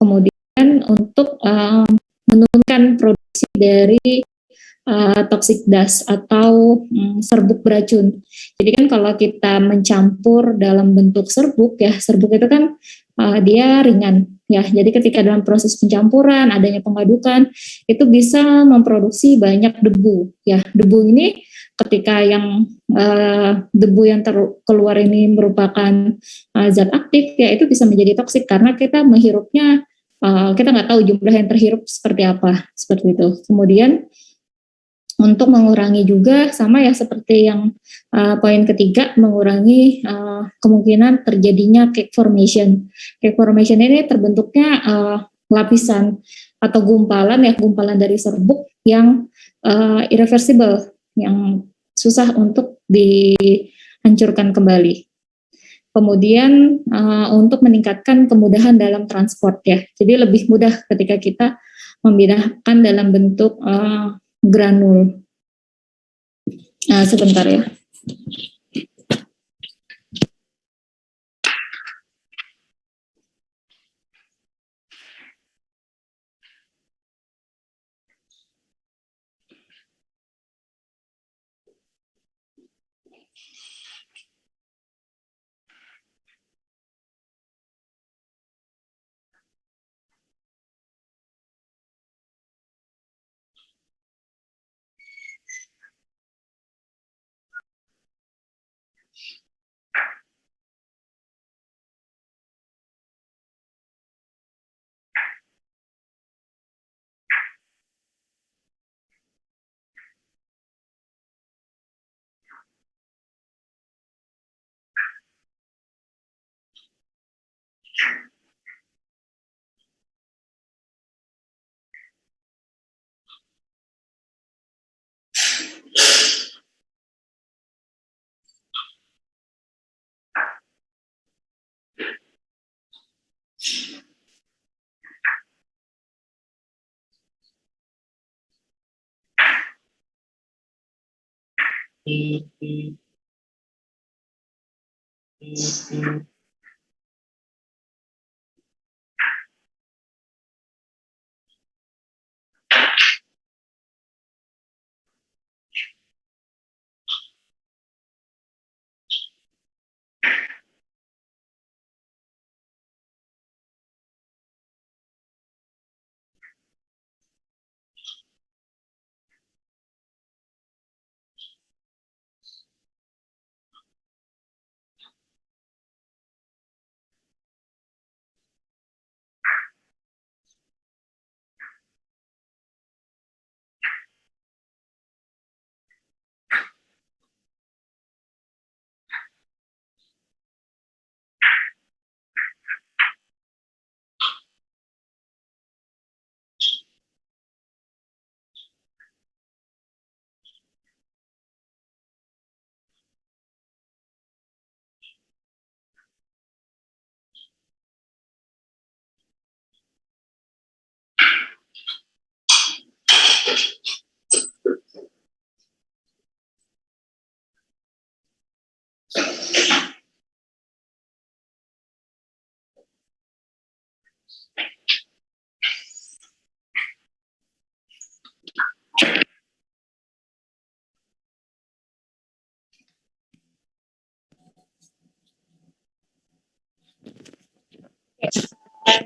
kemudian untuk menurunkan produksi dari toxic dust atau serbuk beracun. Jadi kan kalau kita mencampur dalam bentuk serbuk ya, serbuk itu kan dia ringan ya. Jadi ketika dalam proses pencampuran adanya pengadukan itu bisa memproduksi banyak debu ya. Debu ini ketika yang debu yang keluar ini merupakan zat aktif ya, itu bisa menjadi toksik karena kita menghirupnya kita nggak tahu jumlah yang terhirup seperti apa, seperti itu. Kemudian untuk mengurangi juga sama ya seperti yang poin ketiga, mengurangi kemungkinan terjadinya cake formation. Cake formation ini terbentuknya lapisan atau gumpalan ya, gumpalan dari serbuk yang irreversible, yang susah untuk dihancurkan kembali. Kemudian untuk meningkatkan kemudahan dalam transport ya, jadi lebih mudah ketika kita memindahkan dalam bentuk granul. Sebentar ya.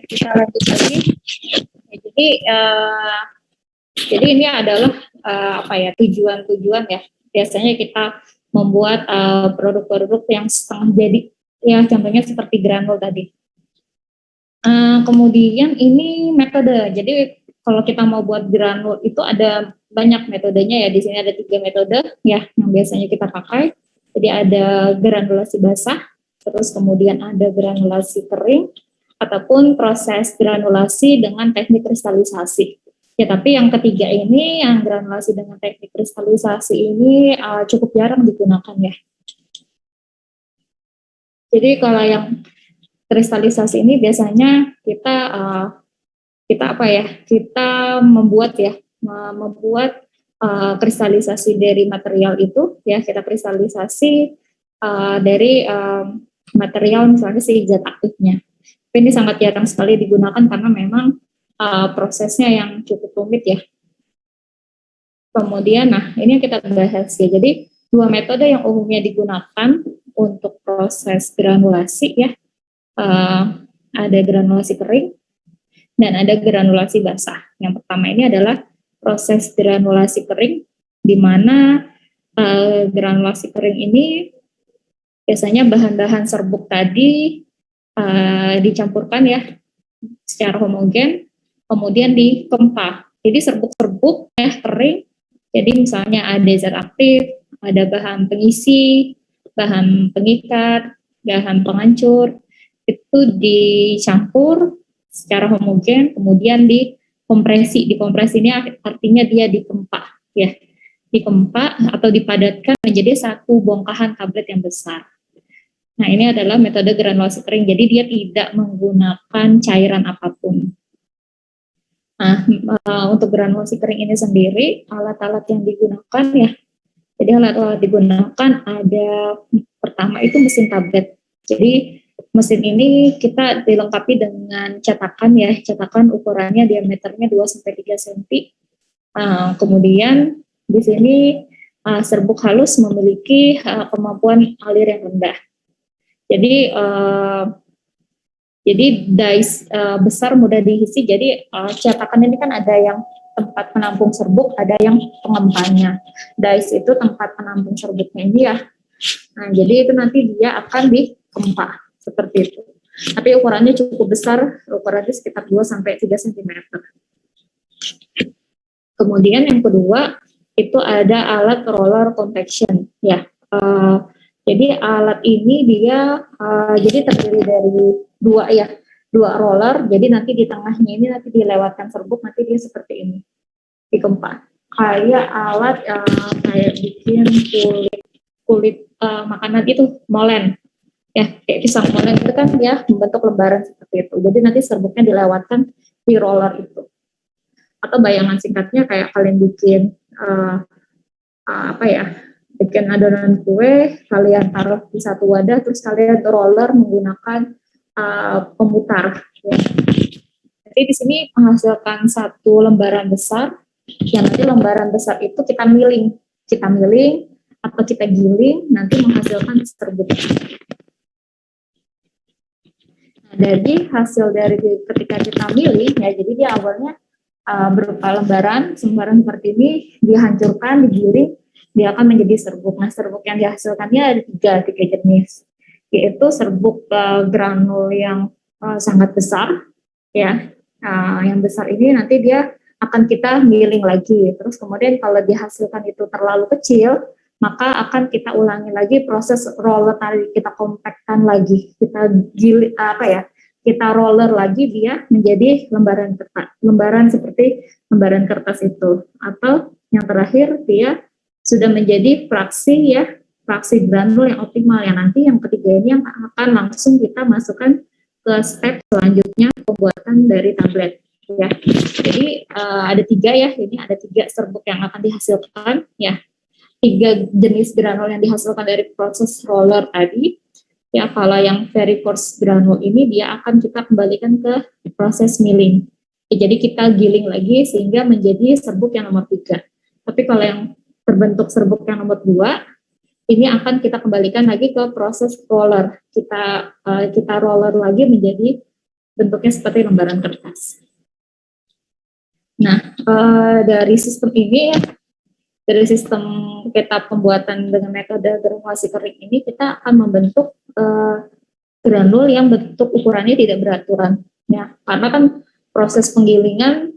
Kita lanjut lagi. Jadi ini adalah tujuan-tujuan ya. Biasanya kita membuat produk-produk yang setengah jadi, ya contohnya seperti granul tadi. Kemudian ini metode. Jadi kalau kita mau buat granul itu ada banyak metodenya ya. Di sini ada 3 metode ya yang biasanya kita pakai. Jadi ada granulasi basah, terus kemudian ada granulasi kering, ataupun proses granulasi dengan teknik kristalisasi. Ya, tapi yang ketiga ini, yang granulasi dengan teknik kristalisasi ini cukup jarang digunakan ya. Jadi kalau yang kristalisasi ini biasanya kita membuat kristalisasi dari material itu ya, kita kristalisasi dari material misalnya si zat aktifnya. Tapi ini sangat jarang sekali digunakan karena memang prosesnya yang cukup rumit ya. Kemudian, nah ini yang kita bahas ya. Jadi dua metode yang umumnya digunakan untuk proses granulasi ya, ada granulasi kering dan ada granulasi basah. Yang pertama ini adalah proses granulasi kering, di mana granulasi kering ini biasanya bahan-bahan serbuk tadi dicampurkan ya secara homogen, kemudian dikempa. Jadi serbuk-serbuk kering. Jadi misalnya ada zat aktif, ada bahan pengisi, bahan pengikat, bahan penghancur, itu dicampur secara homogen, kemudian dikompresi. Dikompresi ini artinya dia dikempa, ya, dikempa atau dipadatkan menjadi satu bongkahan tablet yang besar. Nah, ini adalah metode granulasi kering. Jadi dia tidak menggunakan cairan apapun. Nah, untuk granulasi kering ini sendiri, alat-alat yang digunakan ya, jadi alat-alat digunakan ada pertama itu mesin tablet. Jadi mesin ini kita dilengkapi dengan cetakan ya, cetakan ukurannya diameternya 2-3 cm. Kemudian di sini serbuk halus memiliki kemampuan alir yang rendah. Jadi dice besar mudah diisi. Jadi cetakan ini kan ada yang tempat penampung serbuk, ada yang pengempanya. Dice itu tempat penampung serbuknya ini ya. Nah, jadi itu nanti dia akan dikempa seperti itu. Tapi ukurannya cukup besar, ukurannya sekitar 2-3 cm. Kemudian yang kedua itu ada alat roller compaction ya. Jadi alat ini dia jadi terdiri dari dua roller. Jadi nanti di tengahnya ini nanti dilewatkan serbuk, nanti dia seperti ini dikempa. Kayak alat kayak bikin kulit makanan itu molen ya, kayak pisang molen itu kan dia membentuk lembaran seperti itu. Jadi nanti serbuknya dilewatkan di roller itu. Atau bayangan singkatnya kayak kalian bikin bikin adonan kue, kalian taruh di satu wadah, terus kalian roller menggunakan pemutar. Ya. Jadi di sini menghasilkan satu lembaran besar, yang nanti lembaran besar itu kita miling atau kita giling, nanti menghasilkan serbuk. Nah, jadi hasil dari ketika kita miling, ya jadi dia awalnya berupa lembaran seperti ini, dihancurkan, digiling, dia akan menjadi serbuk. Nah, serbuk yang dihasilkannya ada tiga jenis, yaitu serbuk granul yang sangat besar, ya. Yang besar ini nanti dia akan kita giling lagi. Terus kemudian kalau dihasilkan itu terlalu kecil, maka akan kita ulangi lagi proses roller tadi, kita kompakkan lagi, kita giling kita roller lagi dia menjadi lembaran seperti lembaran kertas itu. Atau yang terakhir dia sudah menjadi fraksi granul yang optimal, yang nanti yang ketiga ini yang akan langsung kita masukkan ke step selanjutnya pembuatan dari tablet ya. Jadi ada tiga ya, ini ada 3 serbuk yang akan dihasilkan ya, 3 jenis granul yang dihasilkan dari proses roller tadi ya. Kalau yang very coarse granul ini dia akan kita kembalikan ke proses milling ya, jadi kita giling lagi sehingga menjadi serbuk yang nomor 3. Tapi kalau yang terbentuk serbuk yang nomor 2 ini akan kita kembalikan lagi ke proses roller. Kita roller lagi menjadi bentuknya seperti lembaran kertas. Nah, dari sistem ini, dari sistem kita pembuatan dengan metode granulasi kering ini, kita akan membentuk granul yang bentuk ukurannya tidak beraturan. Ya, karena kan proses penggilingan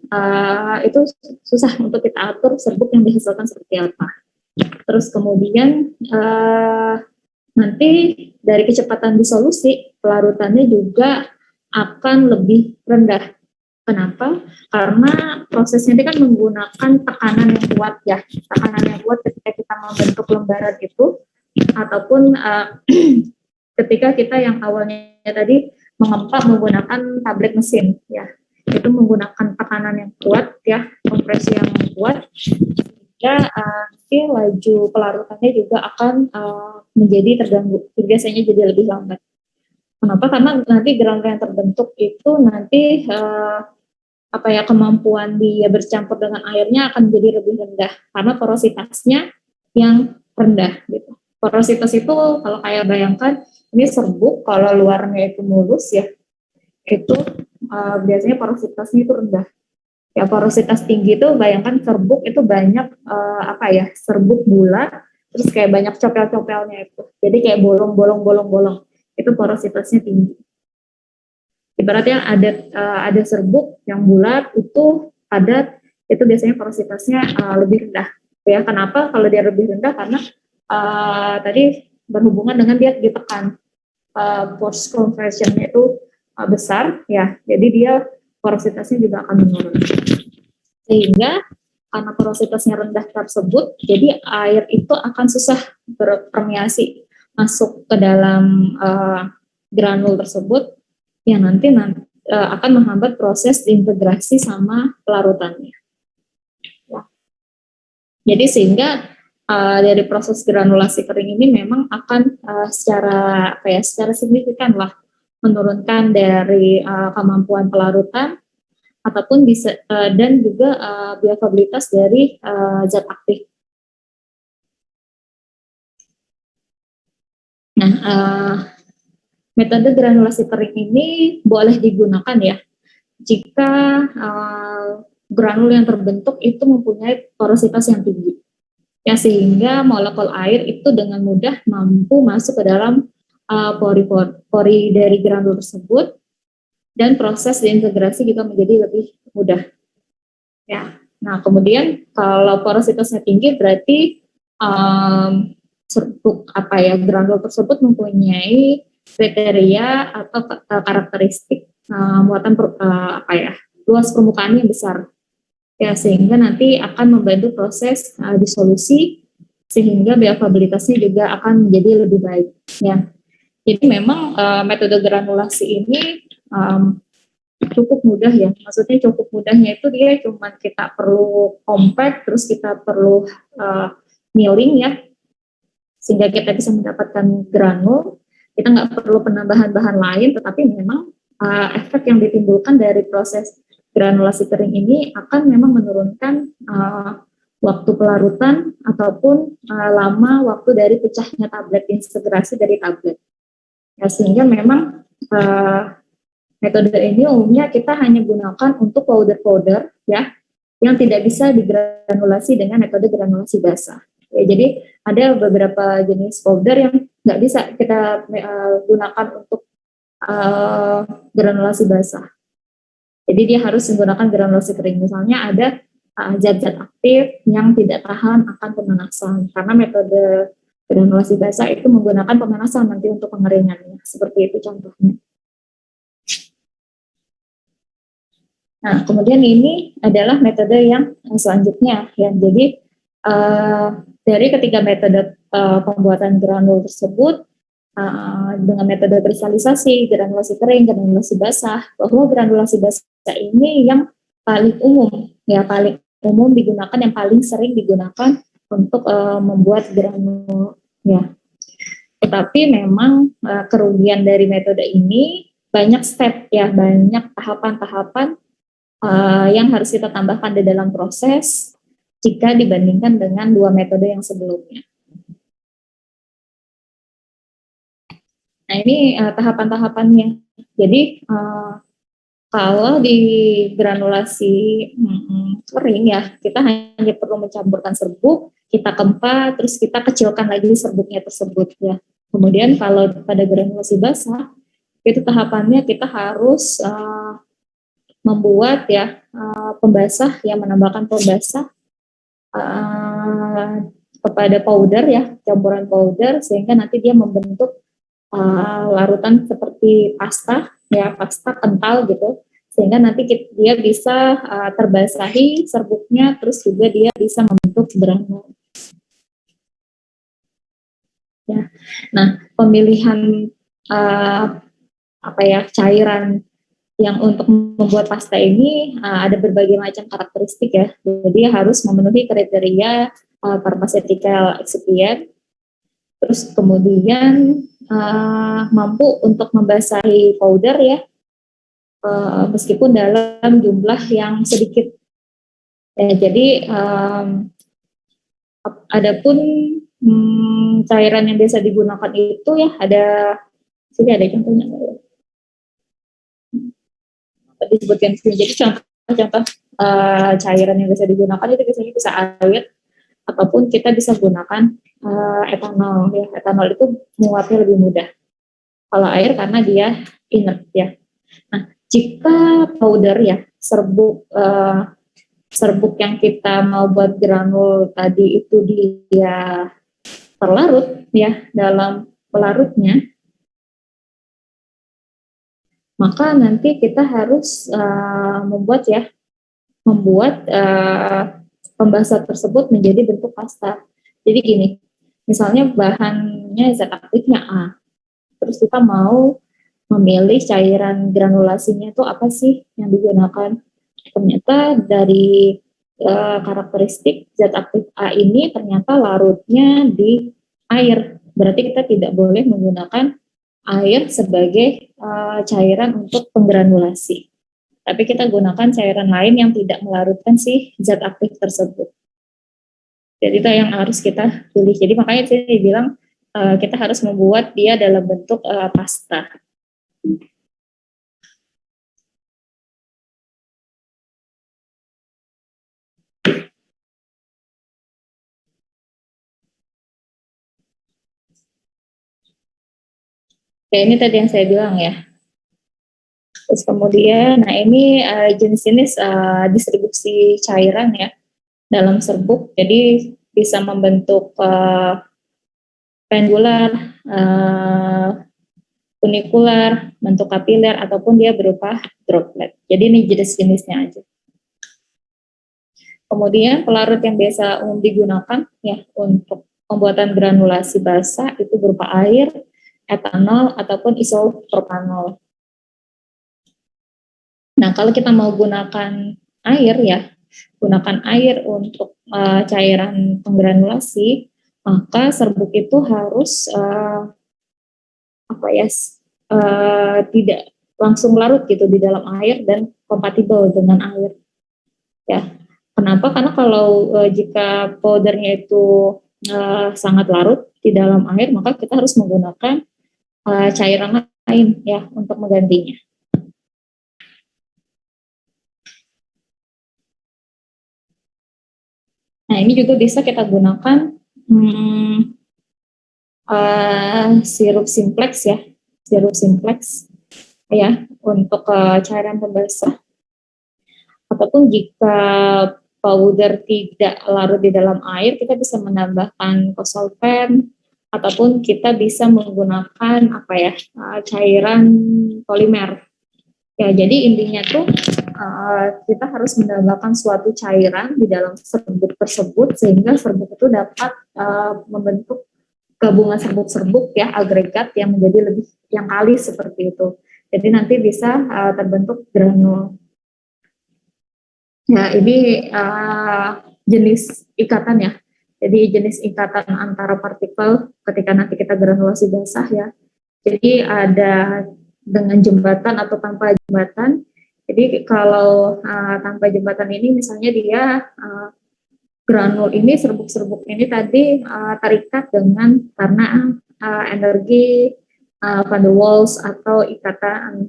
itu susah untuk kita atur serbuk yang dihasilkan seperti apa. Terus kemudian nanti dari kecepatan disolusi, pelarutannya juga akan lebih rendah. Kenapa? Karena prosesnya ini kan menggunakan tekanan yang kuat ya. Tekanan yang kuat ketika kita membentuk lembaran itu, ataupun ketika kita yang awalnya tadi mengempa menggunakan tablet mesin ya. Itu menggunakan tekanan yang kuat ya, kompresi yang kuat. Ya, nanti laju pelarutannya juga akan menjadi terganggu, biasanya jadi lebih lambat. Kenapa? Karena nanti granul yang terbentuk itu nanti kemampuan dia bercampur dengan airnya akan menjadi lebih rendah karena porositasnya yang rendah gitu. Porositas itu kalau kayak bayangkan ini serbuk, kalau luarnya itu mulus ya, itu biasanya porositasnya itu rendah. Ya porositas tinggi itu bayangkan serbuk itu banyak serbuk bulat terus kayak banyak copel-copelnya itu. Jadi kayak bolong-bolong itu porositasnya tinggi. Ibaratnya ada serbuk yang bulat itu padat, itu biasanya porositasnya lebih rendah. Ya kenapa? Kalau dia lebih rendah karena tadi berhubungan dengan dia ditekan, force conversion-nya itu besar ya, jadi dia porositasnya juga akan menurun. Sehingga karena porositasnya rendah tersebut, jadi air itu akan susah berpermeasi masuk ke dalam granul tersebut yang nanti akan menghambat proses integrasi sama pelarutannya. Ya. Jadi sehingga dari proses granulasi kering ini memang akan secara signifikan lah menurunkan dari kemampuan pelarutan ataupun bisa dan juga bioavailabilitas dari zat aktif. Nah, metode granulasi kering ini boleh digunakan ya jika granul yang terbentuk itu mempunyai porositas yang tinggi, ya sehingga molekul air itu dengan mudah mampu masuk ke dalam pori dari granul tersebut dan proses deintegrasi juga menjadi lebih mudah. Ya, nah kemudian kalau porositasnya tinggi berarti granul tersebut mempunyai kriteria atau karakteristik muatan luas permukaan yang besar ya, sehingga nanti akan membantu proses disolusi sehingga bioavailabilitasnya juga akan menjadi lebih baik ya. Jadi memang metode granulasi ini cukup mudah ya, maksudnya cukup mudahnya itu dia cuma kita perlu compact, terus kita perlu milling ya, sehingga kita bisa mendapatkan granul. Kita nggak perlu penambahan bahan lain, tetapi memang efek yang ditimbulkan dari proses granulasi kering ini akan memang menurunkan waktu pelarutan ataupun lama waktu dari pecahnya tablet, integrasi dari tablet. Ya, sehingga memang metode ini umumnya kita hanya gunakan untuk powder-powder ya, yang tidak bisa digranulasi dengan metode granulasi basah. Ya, jadi ada beberapa jenis powder yang nggak bisa kita gunakan untuk granulasi basah. Jadi dia harus menggunakan granulasi kering. Misalnya ada zat-zat aktif yang tidak tahan akan pemanasan. Karena metode granulasi basah itu menggunakan pemanasan nanti untuk pengeringannya. Seperti itu contohnya. Nah, kemudian ini adalah metode yang selanjutnya. Ya. Jadi dari ketiga metode pembuatan granul tersebut, dengan metode kristalisasi, granulasi kering, granulasi basah, bahwa granulasi basah ini yang paling umum, ya paling umum digunakan, yang paling sering digunakan untuk membuat granul. Ya. Tetapi memang kerugian dari metode ini banyak step, ya banyak tahapan-tahapan yang harus kita tambahkan di dalam proses jika dibandingkan dengan dua metode yang sebelumnya. Nah ini tahapan-tahapannya. Jadi kalau di granulasi kering ya, kita hanya perlu mencampurkan serbuk, kita keempa, terus kita kecilkan lagi serbuknya tersebut ya. Kemudian kalau pada granulasi basah, itu tahapannya kita harus membuat ya pembasah, yang menambahkan pembasah kepada powder ya, campuran powder, sehingga nanti dia membentuk larutan seperti pasta ya, pasta kental gitu, sehingga nanti dia bisa terbasahi serbuknya, terus juga dia bisa membentuk granul ya. Nah pemilihan cairan yang untuk membuat pasta ini ada berbagai macam karakteristik ya. Jadi harus memenuhi kriteria pharmaceutical excipient. Terus kemudian mampu untuk membasahi powder ya, meskipun dalam jumlah yang sedikit. Ya, jadi adapun cairan yang biasa digunakan itu ya ada, sini ada contohnya disebutkan sini. Jadi contoh-contoh cairan yang biasa digunakan itu biasanya bisa air, ataupun kita bisa gunakan etanol ya. Etanol itu menguapnya lebih mudah. Kalau air karena dia inert ya. Nah, jika powder ya, serbuk yang kita mau buat granul tadi itu dia terlarut ya dalam pelarutnya, maka nanti kita harus membuat pembasah tersebut menjadi bentuk pasta. Jadi gini, misalnya bahannya zat aktifnya A, terus kita mau memilih cairan granulasinya itu apa sih yang digunakan. Ternyata dari karakteristik zat aktif A ini ternyata larutnya di air. Berarti kita tidak boleh menggunakan air sebagai cairan untuk penggranulasi. Tapi kita gunakan cairan lain yang tidak melarutkan si zat aktif tersebut. Jadi itu yang harus kita pilih. Jadi makanya saya bilang kita harus membuat dia dalam bentuk pasta. Oke, ini tadi yang saya bilang ya. Terus kemudian, nah ini jenis-jenis distribusi cairan ya dalam serbuk. Jadi bisa membentuk pendular, unikular, bentuk kapiler, ataupun dia berupa droplet. Jadi ini jenis-jenisnya aja. Kemudian pelarut yang biasa umum digunakan ya untuk pembuatan granulasi basah itu berupa air, etanol, ataupun isopropanol. Nah, kalau kita mau gunakan air ya, gunakan air untuk cairan penggranulasi, maka serbuk itu harus tidak langsung larut gitu di dalam air dan kompatibel dengan air. Ya, kenapa? Karena kalau jika powdernya itu sangat larut di dalam air, maka kita harus menggunakan cairan lain ya untuk menggantinya. Nah, ini juga bisa kita gunakan sirup simplex ya, sirup simplex ya untuk cairan pembasah. Ataupun jika powder tidak larut di dalam air, kita bisa menambahkan kosolven, ataupun kita bisa menggunakan cairan polimer. Ya, jadi intinya tuh kita harus menambahkan suatu cairan di dalam serbuk tersebut sehingga serbuk itu dapat membentuk gabungan serbuk-serbuk ya, agregat yang menjadi lebih yang kali seperti itu. Jadi nanti bisa terbentuk granul. Ya, ini jenis ikatan ya. Jadi jenis ikatan antara partikel ketika nanti kita granulasi basah ya. Jadi ada dengan jembatan atau tanpa jembatan. Jadi kalau tanpa jembatan ini misalnya dia granul ini, serbuk-serbuk ini tadi terikat dengan karena energi van der Waals atau ikatan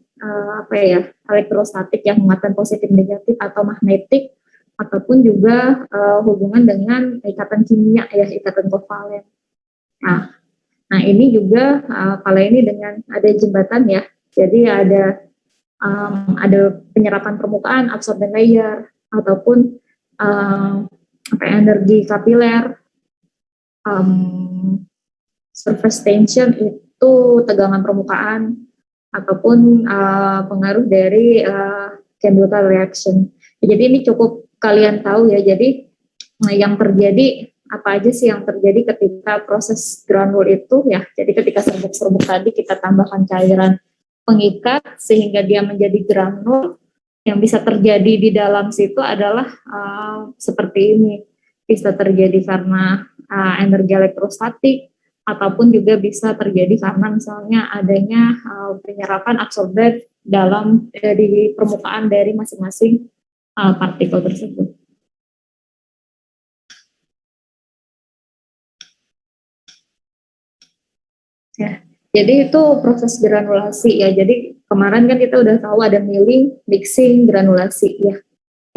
elektrostatik yang muatan positif negatif atau magnetik, ataupun juga hubungan dengan ikatan kimia ya, ikatan kovalen. Nah ini juga kalau ini dengan ada jembatan ya, jadi ada penyerapan permukaan, absorben layer, ataupun energi kapiler, surface tension itu tegangan permukaan, ataupun pengaruh dari chemical reaction. Jadi ini cukup kalian tahu ya. Jadi yang terjadi apa aja sih yang terjadi ketika proses granul itu ya. Jadi ketika serbuk-serbuk tadi kita tambahkan cairan pengikat sehingga dia menjadi granul, yang bisa terjadi di dalam situ adalah seperti ini. Bisa terjadi karena energi elektrostatik, ataupun juga bisa terjadi karena misalnya adanya penyerapan absorben dalam di permukaan dari masing-masing partikel tersebut. Ya, jadi itu proses granulasi ya. Jadi kemarin kan kita udah tahu ada milling, mixing, granulasi ya.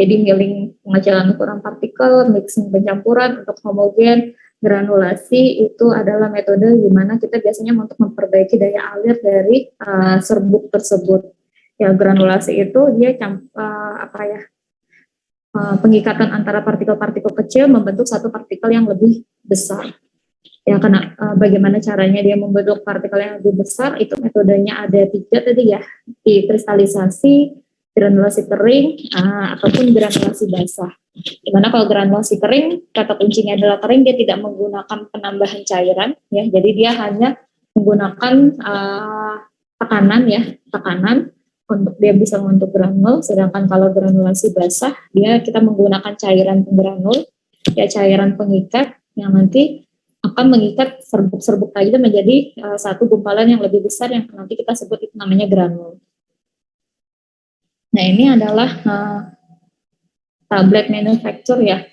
Jadi milling pengecalan ukuran partikel, mixing pencampuran untuk homogen, granulasi itu adalah metode di mana kita biasanya untuk memperbaiki daya alir dari serbuk tersebut. Ya, granulasi itu dia pengikatan antara partikel-partikel kecil membentuk satu partikel yang lebih besar. Ya, karena bagaimana caranya dia membentuk partikel yang lebih besar, itu metodenya ada 3 tadi ya, di kristalisasi, granulasi kering, ataupun granulasi basah. Dimana kalau granulasi kering, kata kuncinya adalah kering, dia tidak menggunakan penambahan cairan, ya, jadi dia hanya menggunakan tekanan untuk dia bisa membentuk granul. Sedangkan kalau granulasi basah, kita menggunakan cairan penggranul, ya, cairan pengikat yang nanti akan mengikat serbuk-serbuk tadi menjadi satu gumpalan yang lebih besar yang nanti kita sebut itu namanya granul. Nah, ini adalah tablet manufacture ya,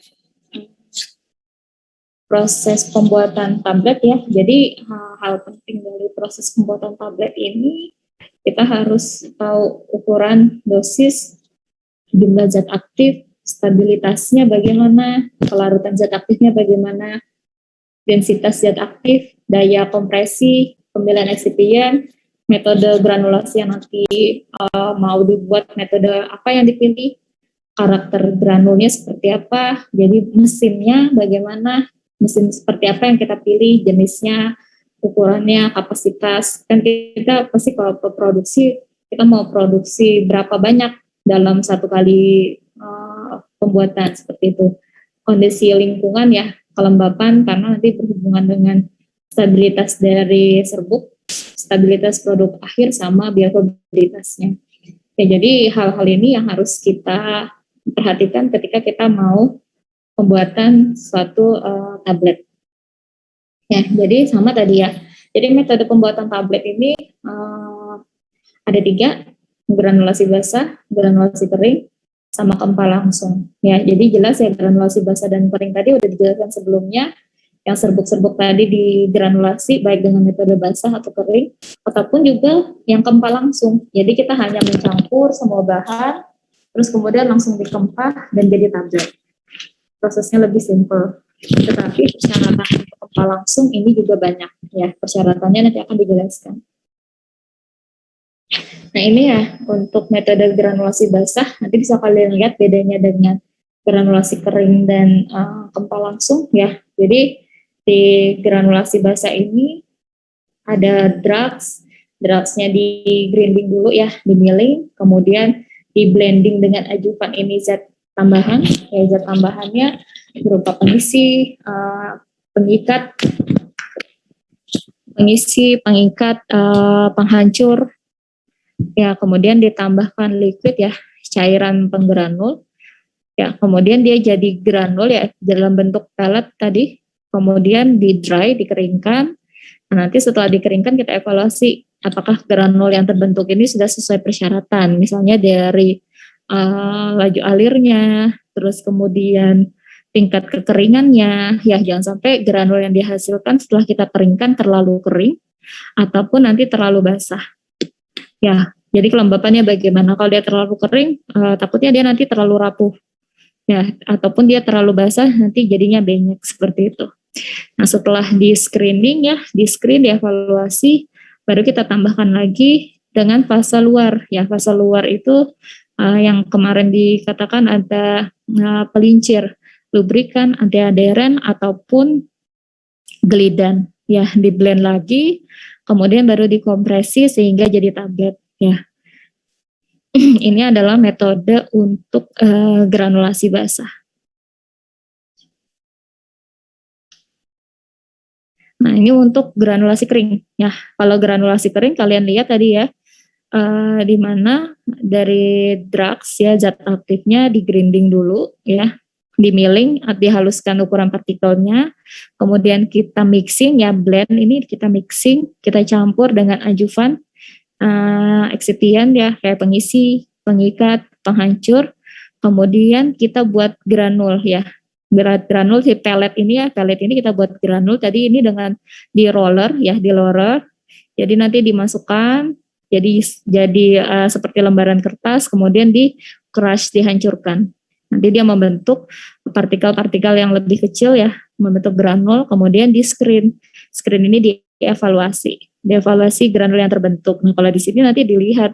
proses pembuatan tablet ya. Jadi hal penting dari proses pembuatan tablet ini kita harus tahu ukuran, dosis, jumlah zat aktif, stabilitasnya bagaimana, kelarutan zat aktifnya bagaimana, densitas zat aktif, daya kompresi, pemilihan eksipien, metode granulasi yang nanti mau dibuat, metode apa yang dipilih, karakter granulnya seperti apa, jadi mesinnya bagaimana, mesin seperti apa yang kita pilih, jenisnya, ukurannya, kapasitas. Kan kita pasti kalau produksi, kita mau produksi berapa banyak dalam satu kali pembuatan seperti itu. Kondisi lingkungan ya, kelembapan, karena nanti berhubungan dengan stabilitas dari serbuk, stabilitas produk akhir, sama bioavailabilitasnya. Ya, jadi hal-hal ini yang harus kita perhatikan ketika kita mau pembuatan suatu tablet. Ya, jadi sama tadi ya. Jadi metode pembuatan tablet ini ada 3, granulasi basah, granulasi kering, sama kempa langsung. Ya, jadi jelas ya, granulasi basah dan kering tadi udah dijelaskan sebelumnya. Yang serbuk-serbuk tadi digranulasi baik dengan metode basah atau kering, ataupun juga yang kempa langsung. Jadi kita hanya mencampur semua bahan, terus kemudian langsung dikempah dan jadi tablet. Prosesnya lebih simpel. Tetapi persyaratan untuk kempa langsung ini juga banyak. Ya, persyaratannya nanti akan dijelaskan. Nah, ini ya untuk metode granulasi basah, nanti bisa kalian lihat bedanya dengan granulasi kering dan kempa langsung ya. Jadi di granulasi basah ini ada drugsnya di grinding dulu ya, di milling, kemudian di blending dengan ajuvan ini zat tambahan, ya, zat tambahannya berupa pengisi, pengikat, penghancur, ya, kemudian ditambahkan liquid ya, cairan penggranul, ya, kemudian dia jadi granul ya dalam bentuk pellet tadi, kemudian di dry, dikeringkan. Nah, nanti setelah dikeringkan kita evaluasi apakah granul yang terbentuk ini sudah sesuai persyaratan, misalnya dari laju alirnya, terus kemudian tingkat kekeringannya, ya, jangan sampai granul yang dihasilkan setelah kita keringkan terlalu kering ataupun nanti terlalu basah. Ya, jadi kelembapannya bagaimana? Kalau dia terlalu kering, takutnya dia nanti terlalu rapuh. Ya, ataupun dia terlalu basah, nanti jadinya benyek seperti itu. Nah, setelah di screening ya, di screen, dievaluasi, baru kita tambahkan lagi dengan fase luar. Ya, fase luar itu yang kemarin dikatakan ada pelincir, lubrikan, adheren ataupun glidan. Ya, di blend lagi, kemudian baru dikompresi sehingga jadi tablet. Ya, ini adalah metode untuk granulasi basah. Nah, ini untuk granulasi kering. Ya, kalau granulasi kering kalian lihat tadi ya, di mana dari drugs ya, zat aktifnya di grinding dulu ya. di milling, dihaluskan ukuran partikelnya, kemudian kita mixing ya, blend ini kita mixing, kita campur dengan adjuvan, eksipien ya, kayak pengisi, pengikat, penghancur, kemudian kita buat granul ya, granul si pellet ini ya, pellet ini kita buat granul, tadi ini dengan di roller ya, di roller, jadi nanti dimasukkan, jadi seperti lembaran kertas, kemudian di crush, dihancurkan. Nanti dia membentuk partikel-partikel yang lebih kecil ya, membentuk granul, kemudian di screen. Screen ini dievaluasi granul yang terbentuk. Nah, kalau di sini nanti dilihat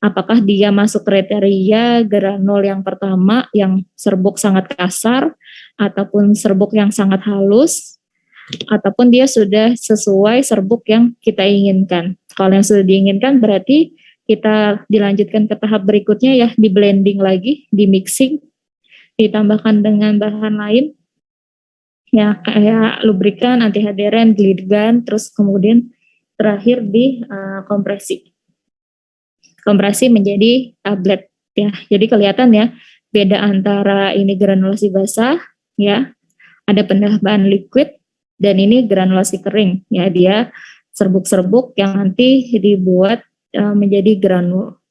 apakah dia masuk kriteria granul yang pertama yang serbuk sangat kasar, ataupun serbuk yang sangat halus, ataupun dia sudah sesuai serbuk yang kita inginkan. Kalau yang sudah diinginkan berarti kita dilanjutkan ke tahap berikutnya ya, di blending lagi, di mixing, ditambahkan dengan bahan lain ya, kayak lubrikan, antiadheran, gligan, terus kemudian terakhir di kompresi menjadi tablet ya. Jadi kelihatan ya beda antara ini granulasi basah ya, ada penambahan liquid, dan ini granulasi kering ya, dia serbuk-serbuk yang nanti dibuat menjadi granul.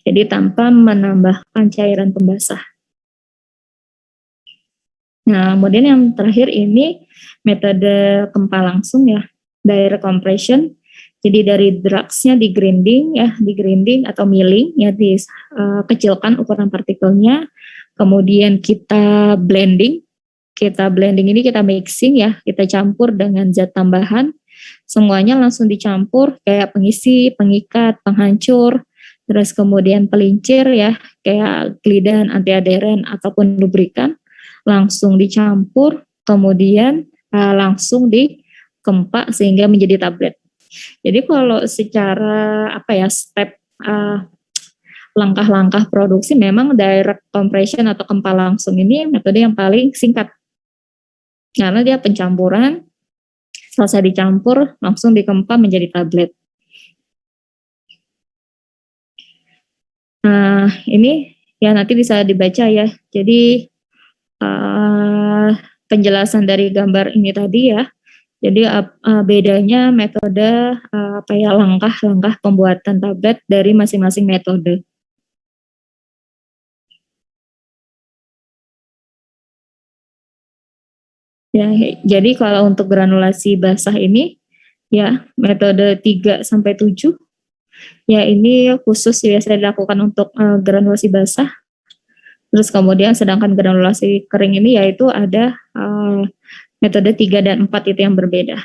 Jadi tanpa menambahkan cairan pembasah. Nah, kemudian yang terakhir ini metode kempa langsung ya, direct compression. Jadi dari drugs-nya di grinding atau milling ya, dikecilkan ukuran partikelnya, kemudian kita blending. Kita blending ini kita mixing ya, kita campur dengan zat tambahan, semuanya langsung dicampur kayak pengisi, pengikat, penghancur, terus kemudian pelincir ya, kayak glidan, antiadheran ataupun lubrikan, langsung dicampur, kemudian langsung dikempa sehingga menjadi tablet. Jadi kalau secara step langkah-langkah produksi, memang direct compression atau kempa langsung ini metode yang paling singkat. Karena dia pencampuran, selesai dicampur, langsung dikempa menjadi tablet. Nah, ini ya nanti bisa dibaca ya. Jadi penjelasan dari gambar ini tadi ya. Jadi bedanya metode langkah-langkah pembuatan tablet dari masing-masing metode. Ya, jadi kalau untuk granulasi basah ini ya metode 3 sampai 7 ya, ini khusus biasa dilakukan untuk granulasi basah. Terus kemudian sedangkan granulasi kering ini yaitu ada metode 3 dan 4 itu yang berbeda.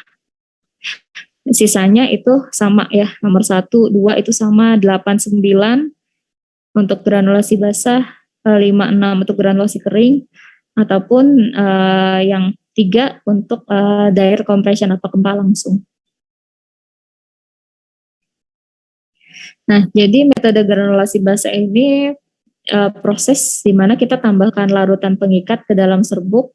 Sisanya itu sama ya, nomor 1, 2 itu sama, 8, 9 untuk granulasi basah, 5, 6 untuk granulasi kering, ataupun yang 3 untuk direct compression atau kempa langsung. Nah, jadi metode granulasi basah ini proses di mana kita tambahkan larutan pengikat ke dalam serbuk,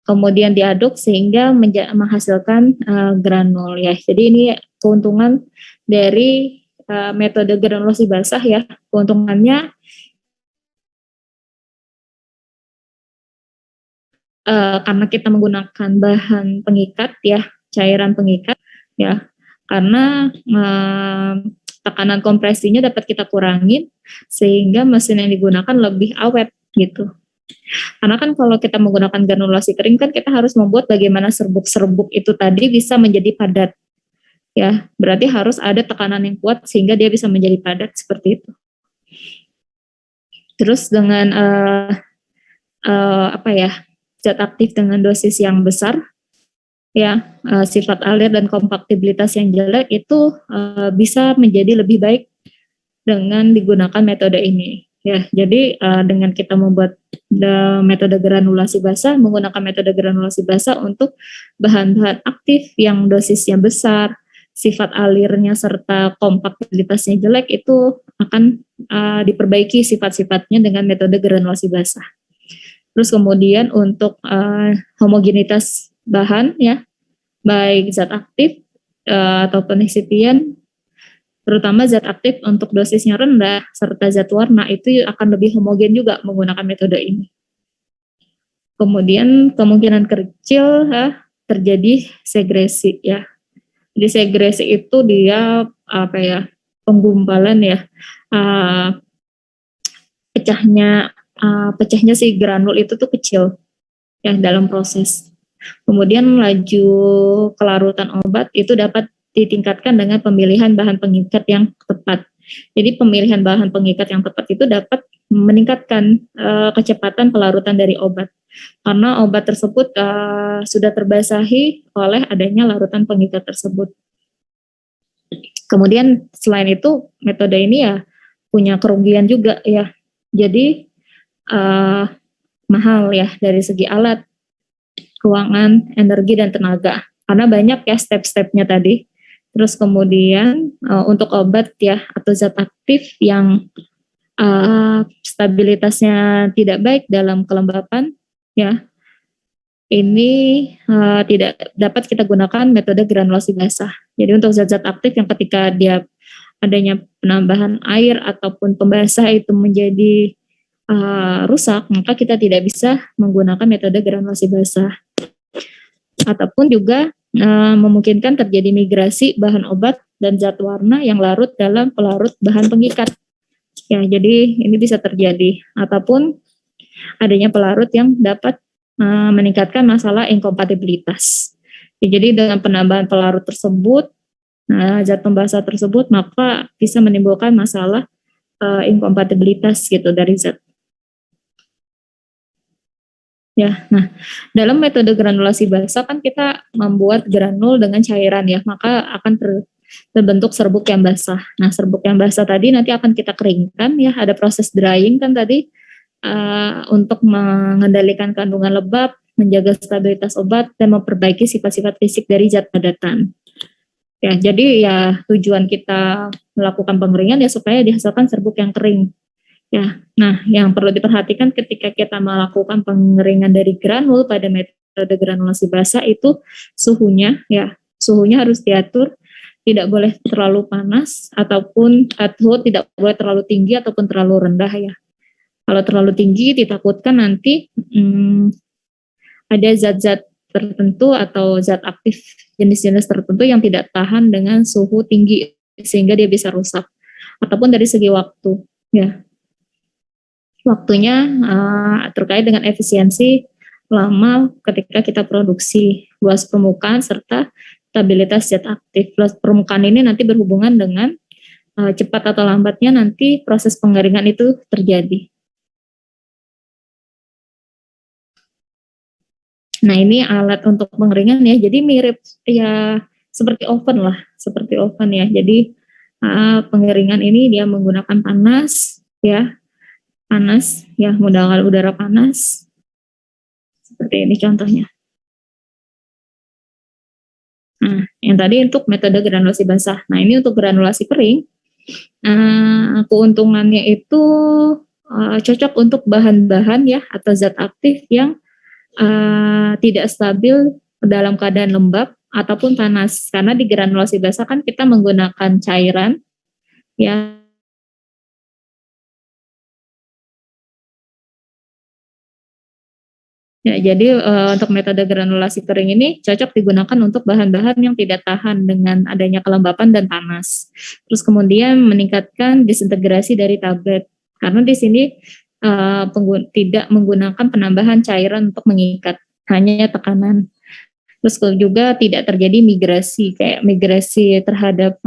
kemudian diaduk sehingga menghasilkan granul ya. Jadi ini keuntungan dari metode granulasi basah ya. Keuntungannya karena kita menggunakan bahan pengikat ya, cairan pengikat ya, karena tekanan kompresinya dapat kita kurangin sehingga mesin yang digunakan lebih awet gitu. Karena kan kalau kita menggunakan granulasi kering kan kita harus membuat bagaimana serbuk-serbuk itu tadi bisa menjadi padat. Ya, berarti harus ada tekanan yang kuat sehingga dia bisa menjadi padat seperti itu. Terus dengan zat aktif dengan dosis yang besar ya, sifat alir dan kompaktibilitas yang jelek itu bisa menjadi lebih baik dengan digunakan metode ini ya. Jadi dengan kita membuat metode granulasi basah, menggunakan metode granulasi basah untuk bahan-bahan aktif yang dosisnya besar, sifat alirnya serta kompaktibilitasnya jelek, itu akan diperbaiki sifat-sifatnya dengan metode granulasi basah. Terus kemudian untuk homogenitas bahan ya, baik zat aktif ataupun eksipien, terutama zat aktif untuk dosisnya rendah serta zat warna itu akan lebih homogen juga menggunakan metode ini. Kemudian kemungkinan kecil terjadi segresi ya. Jadi segresi itu dia apa ya, penggumpalan ya, uh, pecahnya pecahnya si granul itu tuh kecil ya dalam proses. Kemudian laju kelarutan obat itu dapat ditingkatkan dengan pemilihan bahan pengikat yang tepat. Jadi pemilihan bahan pengikat yang tepat itu dapat meningkatkan kecepatan pelarutan dari obat. Karena obat tersebut sudah terbasahi oleh adanya larutan pengikat tersebut. Kemudian selain itu metode ini ya punya kerugian juga ya. Jadi mahal ya dari segi alat, keuangan, energi dan tenaga. Karena banyak ya step-stepnya tadi. Terus kemudian untuk obat ya atau zat aktif yang stabilitasnya tidak baik dalam kelembapan ya, ini tidak dapat kita gunakan metode granulasi basah. Jadi untuk zat-zat aktif yang ketika dia adanya penambahan air ataupun pembasah itu menjadi rusak, maka kita tidak bisa menggunakan metode granulasi basah. Ataupun juga memungkinkan terjadi migrasi bahan obat dan zat warna yang larut dalam pelarut bahan pengikat. Ya, jadi ini bisa terjadi. Ataupun adanya pelarut yang dapat meningkatkan masalah inkompatibilitas. Ya, jadi dengan penambahan pelarut tersebut, zat pembasah tersebut, maka bisa menimbulkan masalah inkompatibilitas gitu dari zat. Ya, nah dalam metode granulasi basah kan kita membuat granul dengan cairan ya, maka akan terbentuk serbuk yang basah. Nah serbuk yang basah tadi nanti akan kita keringkan ya, ada proses drying kan tadi untuk mengendalikan kandungan lembab, menjaga stabilitas obat dan memperbaiki sifat-sifat fisik dari zat padatan. Ya, jadi ya tujuan kita melakukan pengeringan ya supaya dihasilkan serbuk yang kering. Ya, nah yang perlu diperhatikan ketika kita melakukan pengeringan dari granul pada metode granulasi basah itu suhunya harus diatur, tidak boleh terlalu panas ataupun suhu tidak boleh terlalu tinggi ataupun terlalu rendah ya. Kalau terlalu tinggi ditakutkan nanti ada zat-zat tertentu atau zat aktif jenis-jenis tertentu yang tidak tahan dengan suhu tinggi sehingga dia bisa rusak. Ataupun dari segi waktu ya. Waktunya terkait dengan efisiensi lama ketika kita produksi, luas permukaan serta stabilitas zat aktif. Luas permukaan ini nanti berhubungan dengan cepat atau lambatnya nanti proses pengeringan itu terjadi. Nah ini alat untuk pengeringan ya, jadi mirip ya seperti oven ya. Jadi pengeringan ini dia menggunakan panas ya, menggunakan udara panas seperti ini contohnya. Nah yang tadi untuk metode granulasi basah. Nah ini untuk granulasi kering, keuntungannya itu cocok untuk bahan-bahan ya atau zat aktif yang tidak stabil dalam keadaan lembab ataupun panas, karena di granulasi basah kan kita menggunakan cairan ya. Ya, jadi untuk metode granulasi kering ini cocok digunakan untuk bahan-bahan yang tidak tahan dengan adanya kelembapan dan panas. Terus kemudian meningkatkan disintegrasi dari tablet, karena di sini tidak menggunakan penambahan cairan untuk mengikat, hanya tekanan. Terus juga tidak terjadi migrasi terhadap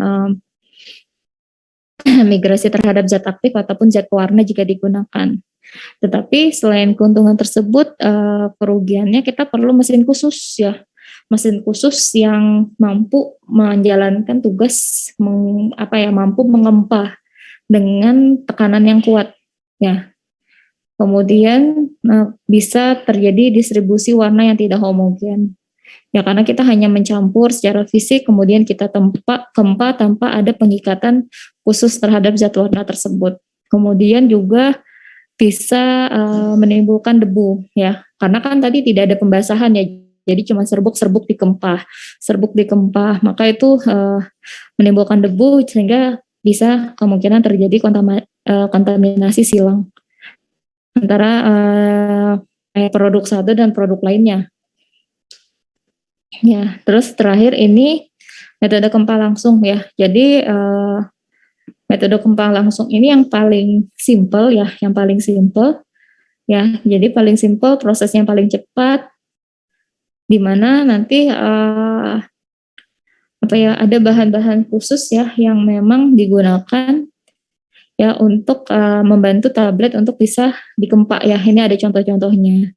migrasi terhadap zat aktif ataupun zat pewarna jika digunakan. Tetapi selain keuntungan tersebut, kerugiannya kita perlu mesin khusus ya, mesin khusus yang mampu menjalankan tugas mampu mengempah dengan tekanan yang kuat ya. Kemudian bisa terjadi distribusi warna yang tidak homogen. Ya karena kita hanya mencampur secara fisik, kemudian kita kempa tanpa ada pengikatan khusus terhadap zat warna tersebut. Kemudian juga bisa menimbulkan debu ya, karena kan tadi tidak ada pembasahan ya, jadi cuma serbuk dikempah, maka itu menimbulkan debu sehingga bisa kemungkinan terjadi kontaminasi silang antara produk satu dan produk lainnya. Ya, terus terakhir ini metode kempal langsung ya. Jadi metode kempal langsung ini yang paling simple ya, yang paling simple ya. Jadi paling simple, prosesnya paling cepat, di mana nanti ada bahan-bahan khusus ya yang memang digunakan ya untuk membantu tablet untuk bisa dikempak ya. Ini ada contoh-contohnya.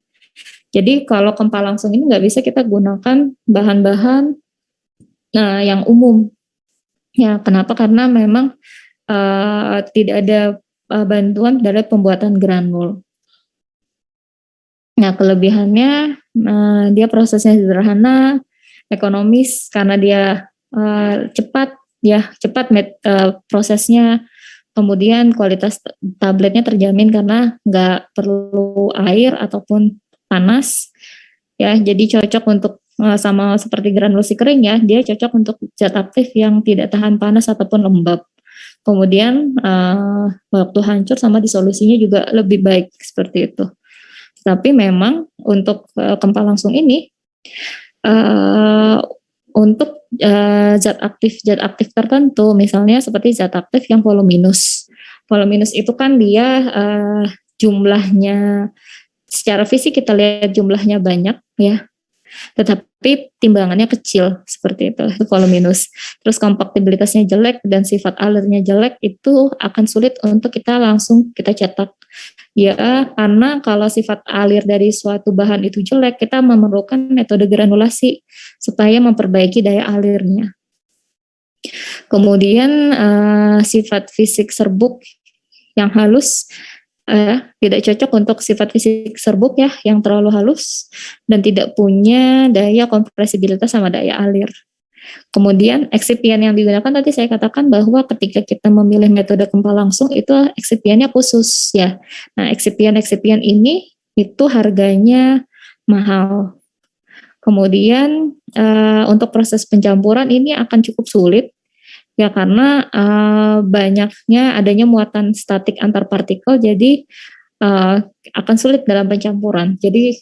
Jadi kalau kempal langsung ini nggak bisa kita gunakan bahan-bahan yang umum. Ya, kenapa? Karena memang tidak ada bantuan dari pembuatan granul. Nah, kelebihannya dia prosesnya sederhana, ekonomis karena dia cepat prosesnya. Kemudian kualitas tabletnya terjamin karena nggak perlu air ataupun panas. Ya, jadi cocok untuk sama seperti granulasi kering ya, dia cocok untuk zat aktif yang tidak tahan panas ataupun lembab. Kemudian waktu hancur sama disolusinya juga lebih baik seperti itu. Tapi memang untuk kempal langsung ini untuk zat aktif tertentu, misalnya seperti zat aktif yang voluminus. Voluminus itu kan dia jumlahnya secara fisik kita lihat jumlahnya banyak ya, tetapi timbangannya kecil seperti itu voluminus. Terus kompaktabilitasnya jelek dan sifat alirnya jelek, itu akan sulit untuk kita langsung kita cetak. Ya, karena kalau sifat alir dari suatu bahan itu jelek, kita memerlukan metode granulasi supaya memperbaiki daya alirnya. Kemudian sifat fisik serbuk yang halus tidak cocok untuk sifat fisik serbuk ya, yang terlalu halus dan tidak punya daya kompresibilitas sama daya alir. Kemudian eksipien yang digunakan tadi saya katakan bahwa ketika kita memilih metode kempal langsung itu eksipiennya khusus ya. Nah, eksipien ini itu harganya mahal. Kemudian untuk proses pencampuran ini akan cukup sulit ya, karena banyaknya adanya muatan statik antar partikel, jadi akan sulit dalam pencampuran. Jadi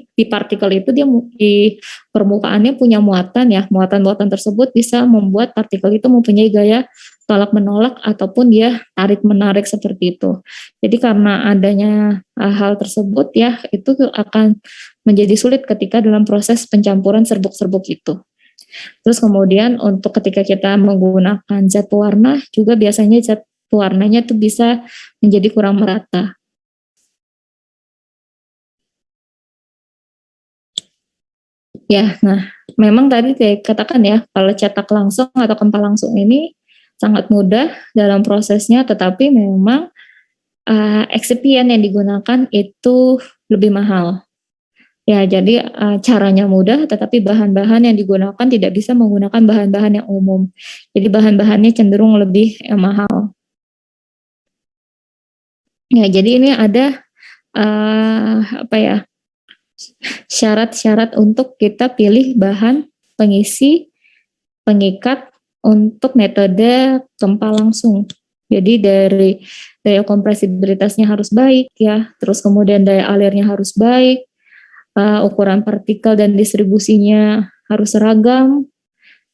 di partikel itu dia di permukaannya punya muatan ya. Muatan-muatan tersebut bisa membuat partikel itu mempunyai gaya tolak menolak ataupun dia tarik menarik seperti itu. Jadi karena adanya hal tersebut ya, itu akan menjadi sulit ketika dalam proses pencampuran serbuk-serbuk itu. Terus kemudian untuk ketika kita menggunakan zat pewarna juga biasanya zat pewarnanya itu bisa menjadi kurang merata. Ya, nah memang tadi saya katakan ya, kalau cetak langsung atau kempal langsung ini sangat mudah dalam prosesnya, tetapi memang eksipien yang digunakan itu lebih mahal. Ya, jadi caranya mudah, tetapi bahan-bahan yang digunakan tidak bisa menggunakan bahan-bahan yang umum. Jadi bahan-bahannya cenderung lebih mahal. Ya, jadi ini ada syarat-syarat untuk kita pilih bahan pengisi pengikat untuk metode kempal langsung. Jadi dari daya kompresibilitasnya harus baik ya, terus kemudian daya alirnya harus baik, ukuran partikel dan distribusinya harus seragam,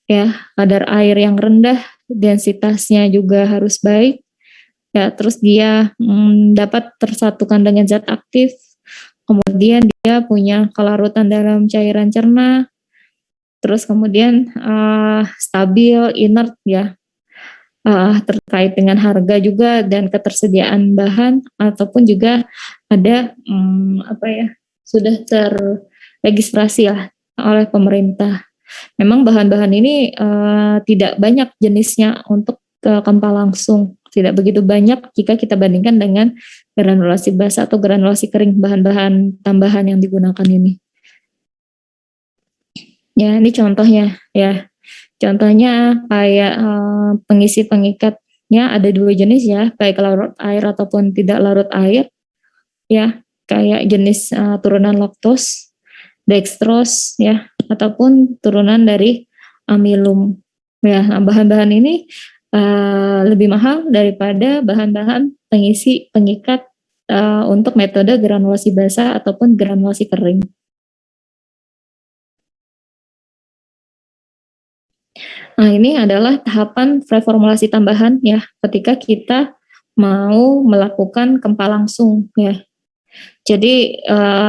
ya, kadar air yang rendah, densitasnya juga harus baik, ya, terus dia dapat tersatukan dengan zat aktif, kemudian dia punya kelarutan dalam cairan cerna, terus kemudian stabil, inert ya, terkait dengan harga juga dan ketersediaan bahan, ataupun juga ada sudah terregistrasi lah oleh pemerintah. Memang bahan-bahan ini tidak banyak jenisnya untuk kempal langsung, tidak begitu banyak jika kita bandingkan dengan granulasi basah atau granulasi kering, bahan-bahan tambahan yang digunakan ini. Ya, ini contohnya ya. Contohnya kayak pengisi pengikatnya ada dua jenis ya, baik larut air ataupun tidak larut air. Ya, kayak jenis turunan laktos, dextrose ya, ataupun turunan dari amilum. Ya, bahan-bahan ini lebih mahal daripada bahan-bahan pengisi pengikat untuk metode granulasi basah ataupun granulasi kering. Nah, ini adalah tahapan preformulasi tambahan ya, ketika kita mau melakukan kempa langsung ya. Jadi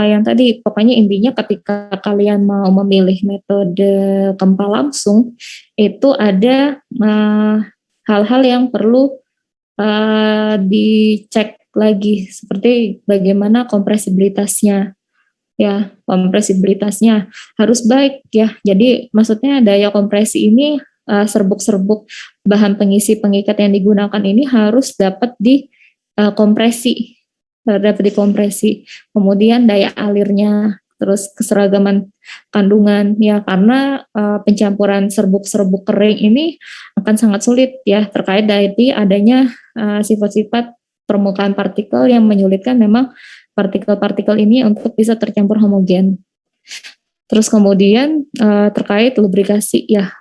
yang tadi pokoknya intinya ketika kalian mau memilih metode kempa langsung itu ada hal-hal yang perlu dicek lagi seperti bagaimana kompresibilitasnya ya, kompresibilitasnya harus baik ya. Jadi maksudnya daya kompresi ini serbuk-serbuk bahan pengisi pengikat yang digunakan ini harus dapat dikompresi, dapat dikompresi. Kemudian daya alirnya, terus keseragaman kandungan ya, karena pencampuran serbuk-serbuk kering ini akan sangat sulit ya, terkait dari adanya sifat-sifat permukaan partikel yang menyulitkan memang partikel-partikel ini untuk bisa tercampur homogen. Terus kemudian terkait lubrikasi ya,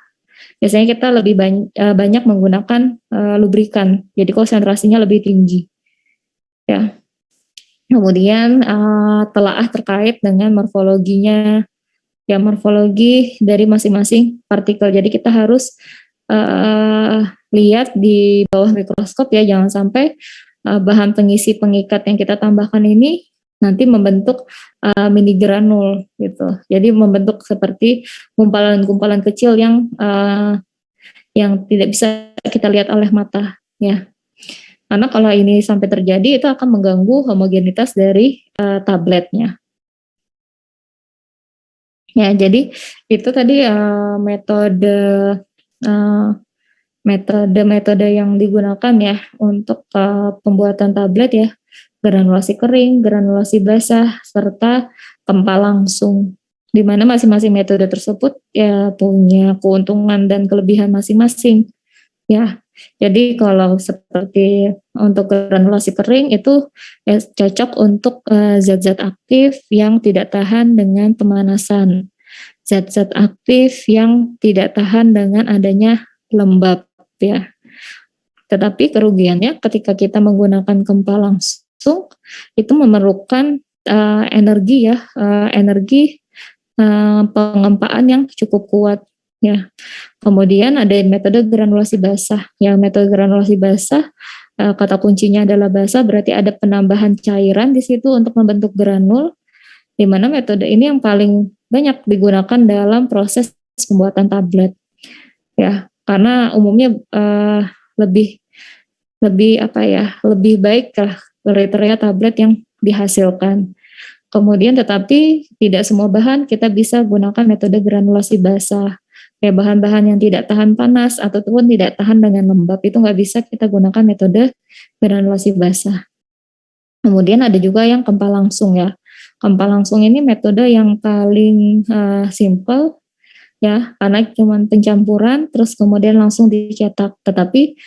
biasanya kita lebih banyak menggunakan lubrikan, jadi konsentrasinya lebih tinggi ya. Kemudian telaah terkait dengan morfologinya ya, morfologi dari masing-masing partikel. Jadi kita harus lihat di bawah mikroskop ya, jangan sampai bahan pengisi pengikat yang kita tambahkan ini nanti membentuk mini granul gitu. Jadi membentuk seperti gumpalan-gumpalan kecil yang tidak bisa kita lihat oleh mata ya. Karena kalau ini sampai terjadi itu akan mengganggu homogenitas dari tabletnya. Ya, jadi itu tadi metode yang digunakan ya untuk pembuatan tablet ya, granulasi kering, granulasi basah, serta kempa langsung. Di mana masing-masing metode tersebut ya punya keuntungan dan kelebihan masing-masing. Ya, jadi kalau seperti untuk granulasi kering itu ya cocok untuk zat-zat aktif yang tidak tahan dengan pemanasan, zat-zat aktif yang tidak tahan dengan adanya lembab ya. Tetapi kerugiannya ketika kita menggunakan kempa langsung itu memerlukan energi ya, energi pengempaan yang cukup kuat ya. Kemudian ada metode granulasi basah. Ya, metode granulasi basah kata kuncinya adalah basah, berarti ada penambahan cairan di situ untuk membentuk granul. Di mana metode ini yang paling banyak digunakan dalam proses pembuatan tablet. Ya, karena umumnya lebih baik lah kriteria tablet yang dihasilkan. Kemudian tetapi tidak semua bahan kita bisa gunakan metode granulasi basah. Kayak bahan-bahan yang tidak tahan panas ataupun tidak tahan dengan lembab itu nggak bisa kita gunakan metode granulasi basah. Kemudian ada juga yang kempa langsung ya. Kempa langsung ini metode yang paling simple ya, karena cuma pencampuran terus kemudian langsung dicetak. Tetapi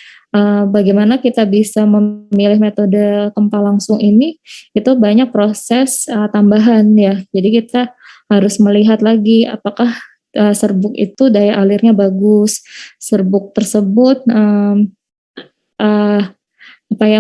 bagaimana kita bisa memilih metode kempa langsung ini, itu banyak proses tambahan ya. Jadi kita harus melihat lagi apakah serbuk itu daya alirnya bagus, serbuk tersebut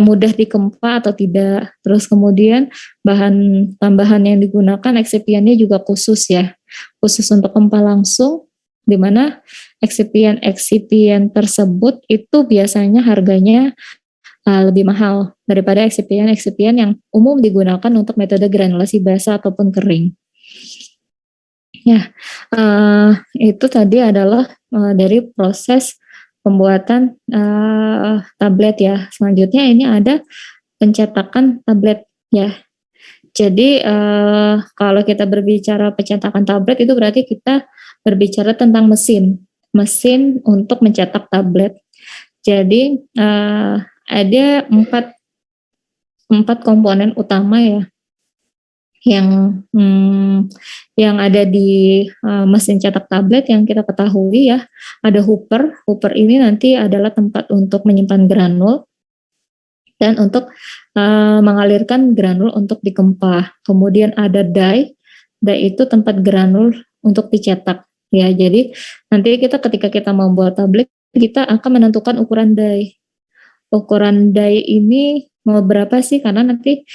mudah dikempa atau tidak. Terus kemudian bahan tambahan yang digunakan excipientnya juga khusus ya, khusus untuk kempa langsung, di mana eksipien tersebut itu biasanya harganya lebih mahal daripada eksipien yang umum digunakan untuk metode granulasi basah ataupun kering. Ya, itu tadi adalah dari proses pembuatan tablet ya. Selanjutnya ini ada pencetakan tablet ya. Jadi kalau kita berbicara pencetakan tablet itu berarti kita berbicara tentang mesin untuk mencetak tablet. Jadi ada empat komponen utama ya yang ada di mesin cetak tablet yang kita ketahui ya. Ada hooper ini nanti adalah tempat untuk menyimpan granul dan untuk mengalirkan granul untuk dikempa. Kemudian ada die itu tempat granul untuk dicetak ya. Jadi nanti ketika kita membuat tablet kita akan menentukan ukuran die. Ukuran die ini mau berapa sih, karena nanti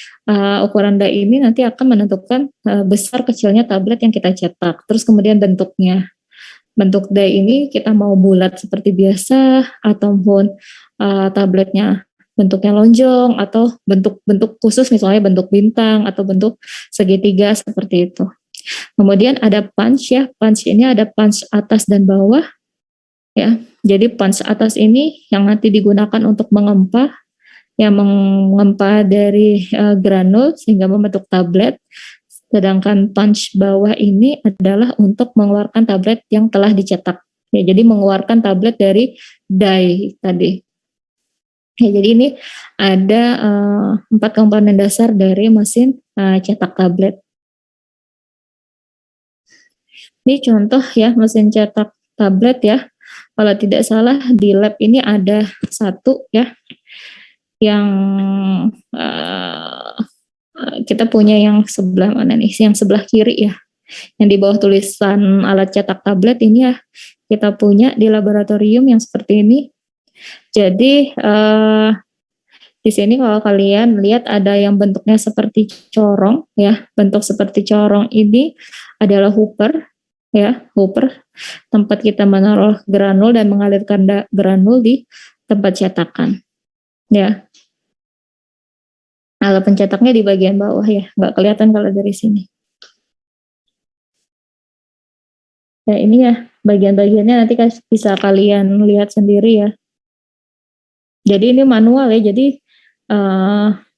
ukuran die ini nanti akan menentukan besar kecilnya tablet yang kita cetak. Terus kemudian bentuknya. Bentuk die ini kita mau bulat seperti biasa ataupun tabletnya bentuknya lonjong atau bentuk-bentuk khusus misalnya bentuk bintang atau bentuk segitiga seperti itu. Kemudian ada punch ya. Punch ini ada punch atas dan bawah ya. Jadi punch atas ini yang nanti digunakan untuk mengempah, yang mengempah dari granul sehingga membentuk tablet. Sedangkan punch bawah ini adalah untuk mengeluarkan tablet yang telah dicetak. Ya, jadi mengeluarkan tablet dari die tadi. Ya, jadi ini ada 4 komponen dasar dari mesin cetak tablet. Ini contoh ya mesin cetak tablet ya. Kalau tidak salah di lab ini ada satu ya yang kita punya yang sebelah mana nih? Yang sebelah kiri ya. Yang di bawah tulisan alat cetak tablet ini ya kita punya di laboratorium yang seperti ini. Jadi di sini kalau kalian lihat ada yang bentuknya seperti corong ya. Bentuk seperti corong ini adalah hooper ya, hooper tempat kita menaruh granul dan mengalirkan granul di tempat cetakan ya. Alat pencetaknya di bagian bawah ya, nggak kelihatan kalau dari sini. Ya ini ya, bagian-bagiannya nanti bisa kalian lihat sendiri ya. Jadi ini manual ya, jadi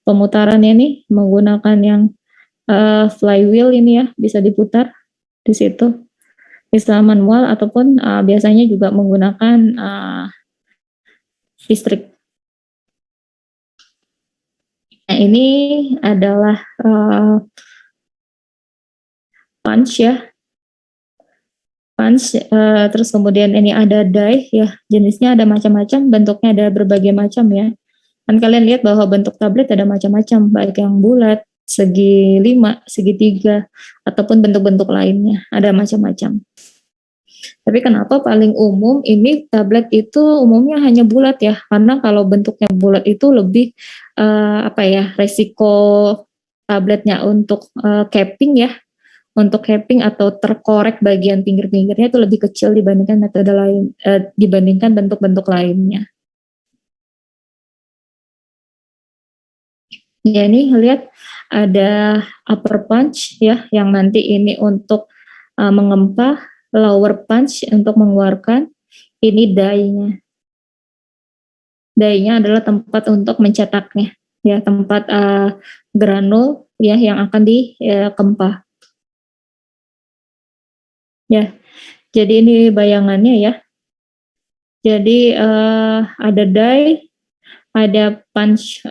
pemutarannya ini menggunakan yang flywheel ini ya, bisa diputar di situ. Bisa manual ataupun biasanya juga menggunakan listrik. Nah ini adalah punch ya. Punch, terus kemudian ini ada die ya, jenisnya ada macam-macam, bentuknya ada berbagai macam ya. Kan kalian lihat bahwa bentuk tablet ada macam-macam, baik yang bulat, segi 5, segitiga, ataupun bentuk-bentuk lainnya, ada macam-macam. Tapi kenapa paling umum ini tablet itu umumnya hanya bulat ya, karena kalau bentuknya bulat itu lebih resiko tabletnya untuk capping ya, untuk capping atau terkorek bagian pinggir-pinggirnya itu lebih kecil dibandingkan metode lain, dibandingkan bentuk-bentuk lainnya. Ya ini lihat ada upper punch ya, yang nanti ini untuk mengempah, lower punch untuk mengeluarkan, ini die-nya. Die-nya adalah tempat untuk mencetaknya, ya tempat granul ya yang akan dikempah. Ya, jadi ini bayangannya ya. Jadi ada die, ada punch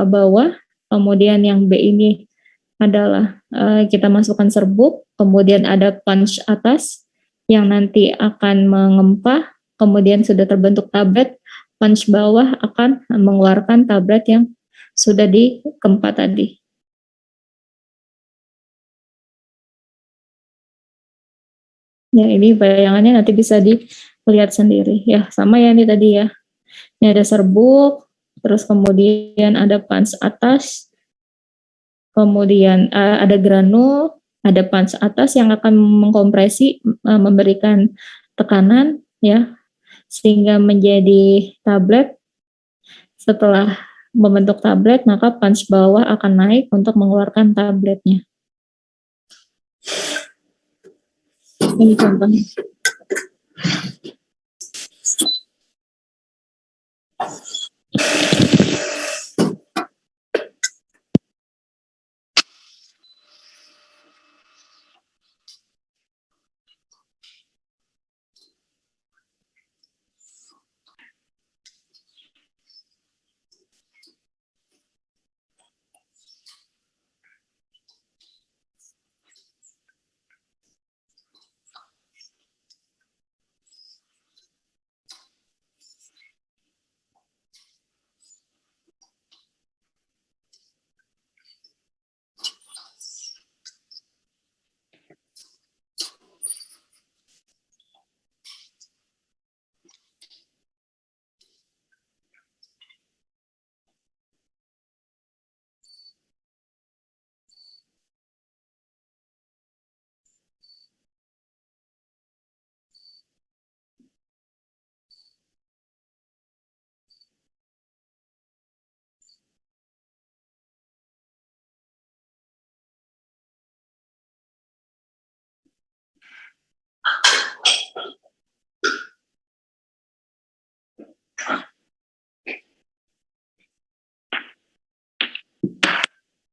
bawah, kemudian yang B ini adalah kita masukkan serbuk, kemudian ada punch atas yang nanti akan mengempah, kemudian sudah terbentuk tablet, punch bawah akan mengeluarkan tablet yang sudah dikempah tadi. Ya ini bayangannya nanti bisa dilihat sendiri ya, sama ya ini tadi ya. Ini ada serbuk, terus kemudian ada punch atas, kemudian ada granul, ada punch atas yang akan mengkompresi, memberikan tekanan ya, sehingga menjadi tablet. Setelah membentuk tablet, maka punch bawah akan naik untuk mengeluarkan tabletnya. Ini contohnya.